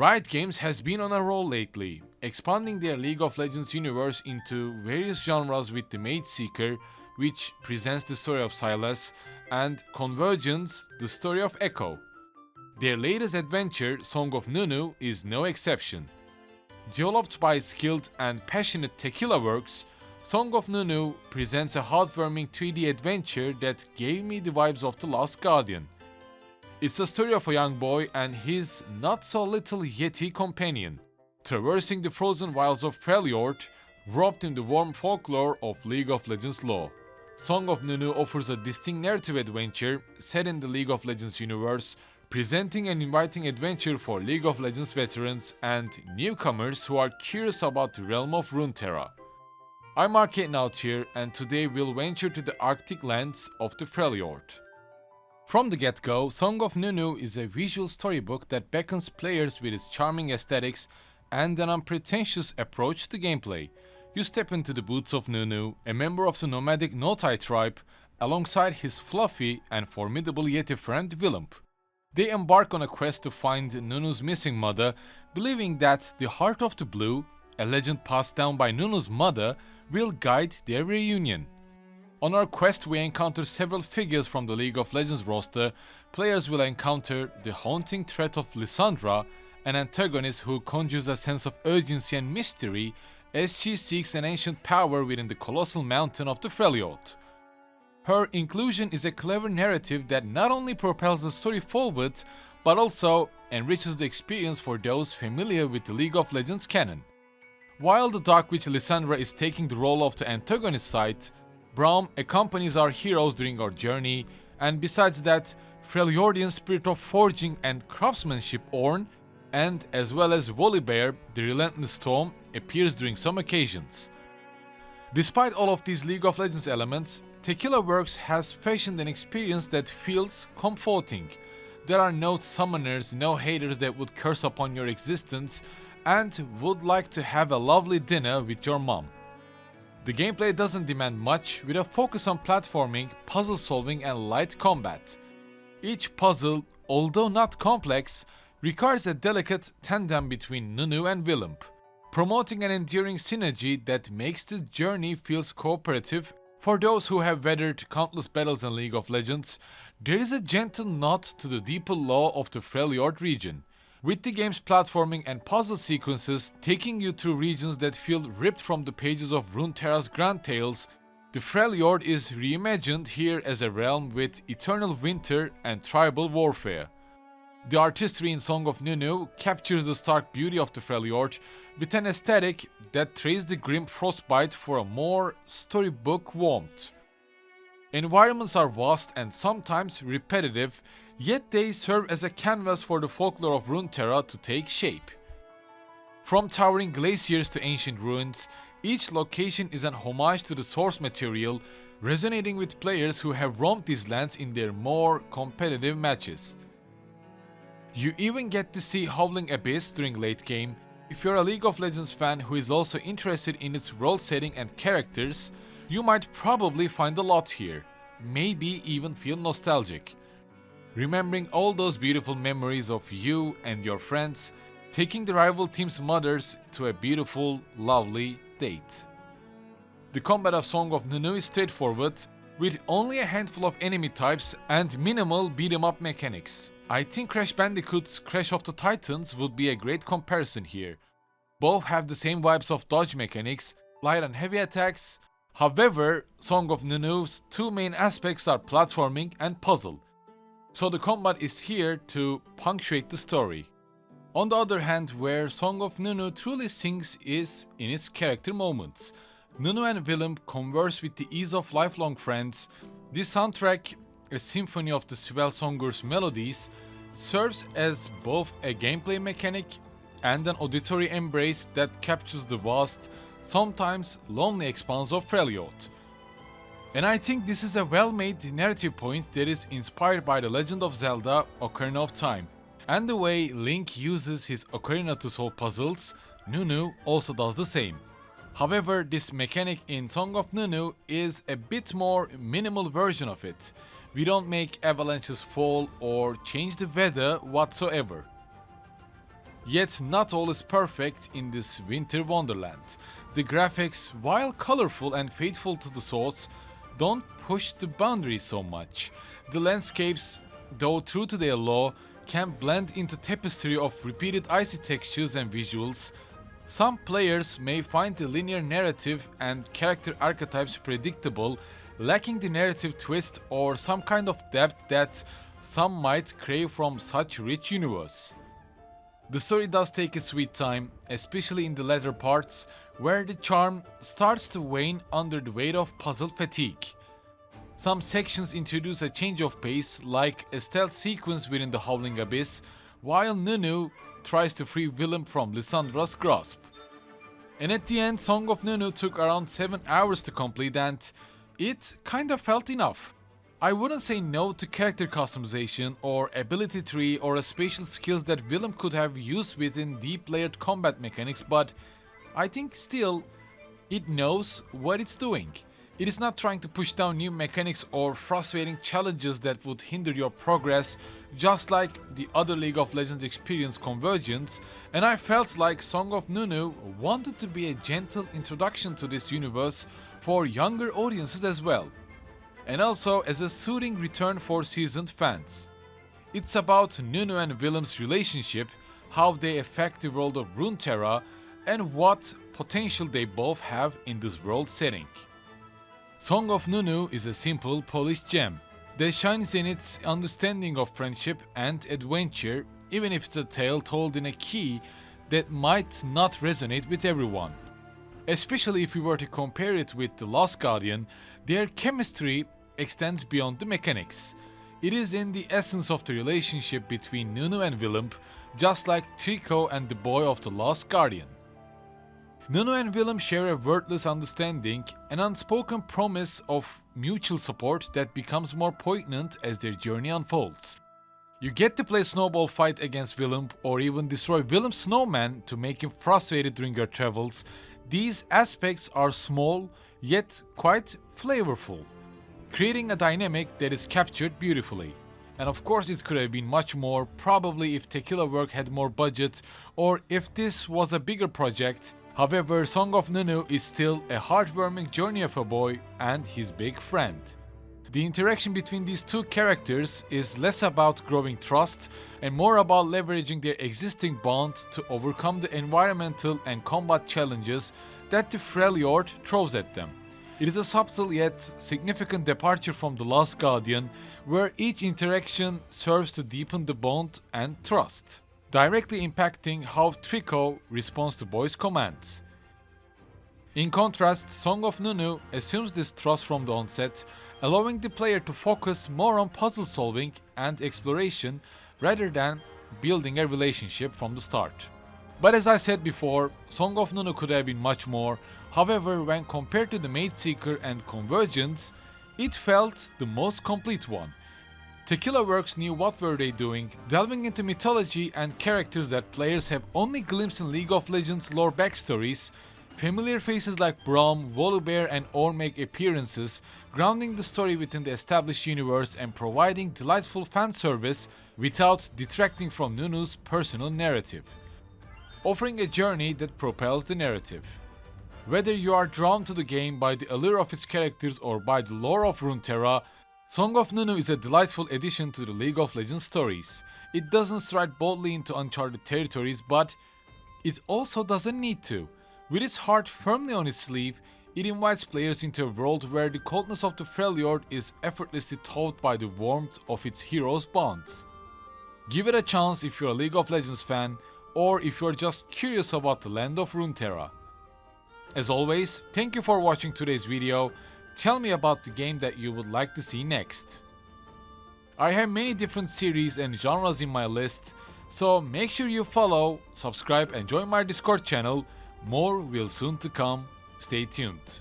Riot Games has been on a roll lately, expanding their League of Legends universe into various genres with the Mage Seeker, which presents the story of Sylas, and Convergence, the story of Echo. Their latest adventure, Song of Nunu, is no exception. Developed by skilled and passionate Tequila Works, Song of Nunu presents a heartwarming 3D adventure that gave me the vibes of The Last Guardian. It's the story of a young boy and his not-so-little Yeti companion, traversing the frozen wilds of Freljord, wrapped in the warm folklore of League of Legends lore. Song of Nunu offers a distinct narrative adventure set in the League of Legends universe, presenting an inviting adventure for League of Legends veterans and newcomers who are curious about the realm of Runeterra. I'm Arcadenaut here, and today we'll venture to the Arctic lands of the Freljord. From the get-go, Song of Nunu is a visual storybook that beckons players with its charming aesthetics and an unpretentious approach to gameplay. You step into the boots of Nunu, a member of the nomadic Notai tribe, alongside his fluffy and formidable Yeti friend Willump. They embark on a quest to find Nunu's missing mother, believing that the Heart of the Blue, a legend passed down by Nunu's mother, will guide their reunion. On our quest, we encounter several figures from the League of Legends roster. Players will encounter the haunting threat of Lissandra, an antagonist who conjures a sense of urgency and mystery as she seeks an ancient power within the colossal mountain of the Freljord. Her inclusion is a clever narrative that not only propels the story forward, but also enriches the experience for those familiar with the League of Legends canon. While the Dark Witch Lissandra is taking the role of the antagonist side, Braum accompanies our heroes during our journey, and besides that, Freljordian spirit of forging and craftsmanship Ornn, and as well as Volibear, the relentless storm, appears during some occasions. Despite all of these League of Legends elements, Tequila Works has fashioned an experience that feels comforting. There are no summoners, no haters that would curse upon your existence and would like to have a lovely dinner with your mom. The gameplay doesn't demand much, with a focus on platforming, puzzle solving and light combat. Each puzzle, although not complex, requires a delicate tandem between Nunu and Willump, promoting an enduring synergy that makes the journey feels cooperative. For those who have weathered countless battles in League of Legends, there is a gentle nod to the deeper lore of the Freljord region, with the game's platforming and puzzle sequences taking you through regions that feel ripped from the pages of Runeterra's grand tales. The Freljord is reimagined here as a realm with eternal winter and tribal warfare. The artistry in Song of Nunu captures the stark beauty of the Freljord with an aesthetic that trades the grim frostbite for a more storybook warmth. Environments are vast and sometimes repetitive, yet they serve as a canvas for the folklore of Runeterra to take shape. From towering glaciers to ancient ruins, each location is an homage to the source material, resonating with players who have roamed these lands in their more competitive matches. You even get to see Howling Abyss during late game. If you're a League of Legends fan who is also interested in its world setting and characters, you might probably find a lot here, maybe even feel nostalgic, remembering all those beautiful memories of you and your friends taking the rival team's mothers to a beautiful, lovely date. The combat of Song of Nunu is straightforward, with only a handful of enemy types and minimal beat-em-up mechanics. I think Crash Bandicoot's Crash of the Titans would be a great comparison here. Both have the same vibes of dodge mechanics, light and heavy attacks. However, Song of Nunu's two main aspects are platforming and puzzle, so the combat is here to punctuate the story. On the other hand, where Song of Nunu truly sings is in its character moments. Nunu and Willump converse with the ease of lifelong friends. This soundtrack, a symphony of the Swell Songer's melodies, serves as both a gameplay mechanic and an auditory embrace that captures the vast, sometimes lonely expanse of Freljord. And I think this is a well-made narrative point that is inspired by The Legend of Zelda: Ocarina of Time. And the way Link uses his ocarina to solve puzzles, Nunu also does the same. However, this mechanic in Song of Nunu is a bit more minimal version of it. We don't make avalanches fall or change the weather whatsoever. Yet not all is perfect in this winter wonderland. The graphics, while colorful and faithful to the source, don't push the boundaries so much. The landscapes, though true to their law, can blend into tapestry of repeated icy textures and visuals. Some players may find the linear narrative and character archetypes predictable, lacking the narrative twist or some kind of depth that some might crave from such rich universe. The story does take a sweet time, especially in the latter parts, where the charm starts to wane under the weight of puzzle fatigue. Some sections introduce a change of pace, like a stealth sequence within the Howling Abyss, while Nunu tries to free Willem from Lyssandra's grasp. And at the end, Song of Nunu took around 7 hours to complete, and it kinda felt enough. I wouldn't say no to character customization or ability tree or a special skills that Willem could have used within deep layered combat mechanics, but I think still it knows what it's doing. It is not trying to push down new mechanics or frustrating challenges that would hinder your progress, just like the other League of Legends experience Convergence, and I felt like Song of Nunu wanted to be a gentle introduction to this universe for younger audiences as well, and also as a soothing return for seasoned fans. It's about Nunu and Willem's relationship, how they affect the world of Runeterra, and what potential they both have in this world setting. Song of Nunu is a simple, polished gem that shines in its understanding of friendship and adventure, even if it's a tale told in a key that might not resonate with everyone. Especially if we were to compare it with The Last Guardian, their chemistry extends beyond the mechanics. It is in the essence of the relationship between Nunu and Willem, just like Trico and the boy of The Last Guardian. Nunu and Willem share a wordless understanding, an unspoken promise of mutual support that becomes more poignant as their journey unfolds. You get to play snowball fight against Willem or even destroy Willem's snowman to make him frustrated during your travels. These aspects are small yet quite flavorful, creating a dynamic that is captured beautifully. And of course it could have been much more, probably if Tequila Works had more budget or if this was a bigger project. However, Song of Nunu is still a heartwarming journey of a boy and his big friend. The interaction between these two characters is less about growing trust and more about leveraging their existing bond to overcome the environmental and combat challenges that the Freljord throws at them. It is a subtle yet significant departure from The Last Guardian, where each interaction serves to deepen the bond and trust, directly impacting how Trico responds to boys' commands. In contrast, Song of Nunu assumes this trust from the onset, allowing the player to focus more on puzzle solving and exploration rather than building a relationship from the start. But as I said before, Song of Nunu could have been much more. However, when compared to the Mate Seeker and Convergence, it felt the most complete one. Tequila Works knew what were they doing, delving into mythology and characters that players have only glimpsed in League of Legends lore backstories. Familiar faces like Braum, Volibear and Ornn make appearances, grounding the story within the established universe and providing delightful fan service without detracting from Nunu's personal narrative, offering a journey that propels the narrative. Whether you are drawn to the game by the allure of its characters or by the lore of Runeterra, Song of Nunu is a delightful addition to the League of Legends stories. It doesn't stride boldly into uncharted territories, but it also doesn't need to. With its heart firmly on its sleeve, it invites players into a world where the coldness of the Freljord is effortlessly thawed by the warmth of its heroes' bonds. Give it a chance if you're a League of Legends fan, or if you're just curious about the land of Runeterra. As always, thank you for watching today's video. Tell me about the game that you would like to see next. I have many different series and genres in my list, so make sure you follow, subscribe and join my Discord channel. More will soon to come. Stay tuned.